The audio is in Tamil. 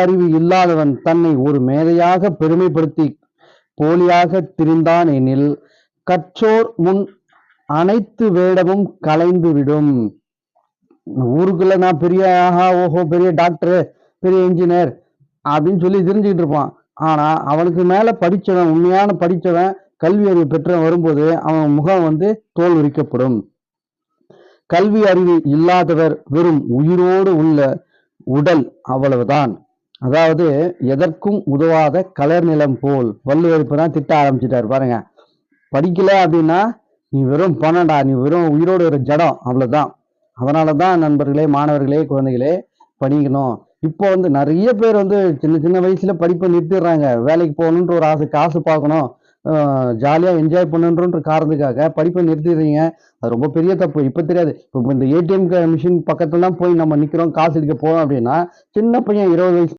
அறிவு இல்லாதவன் தன்னை ஒரு மேதையாக பெருமைப்படுத்தி போலியாக திரிந்தான் எனில் கற்றோர் முன் அனைத்து வேடமும் கலைந்துவிடும். ஊருக்குள்ள நான் பெரிய ஆஹா ஓஹோ பெரிய டாக்டரு பெரிய இன்ஜினியர் அப்படின்னு சொல்லி தெரிஞ்சுக்கிட்டு இருப்பான். ஆனா அவனுக்கு மேல படிச்சவன், உண்மையான படிச்சவன், கல்வி அறிவு பெற்றவன் வரும்போது அவன் முகம் தோல் உரிக்கப்படும். கல்வி அறிவு இல்லாதவர் வெறும் உயிரோடு உள்ள உடல், அவ்வளவுதான். அதாவது எதற்கும் உதவாத கலர் நிலம் போல். வள்ளுவர் இப்பதான் திட்ட ஆரம்பிச்சிட்டாரு பாருங்க. படிக்கல அப்படின்னா நீ வெறும் பணம்டா, நீ வெறும் உயிரோடு ஒரு ஜடம், அவ்வளவுதான். அதனாலதான் நண்பர்களே, மாணவர்களே, குழந்தைகளே படிக்கணும். இப்போ நிறைய பேர் சின்ன சின்ன வயசுல படிப்பை நிறுத்திடுறாங்க. வேலைக்கு போகணுன்ற ஒரு ஆசை, காசு பார்க்கணும், ஜாலியா என்ஜாய் பண்ணணுன்ற காரணத்துக்காக படிப்பை நிறுத்திடுறீங்க. அது ரொம்ப பெரிய தப்பு. இப்ப தெரியாது. இப்போ இந்த ஏடிஎம் மிஷின் பக்கத்துலாம் போய் நம்ம நிக்கிறோம், காசு எடுக்க போறோம் அப்படின்னா சின்ன பையன் 20 வயசு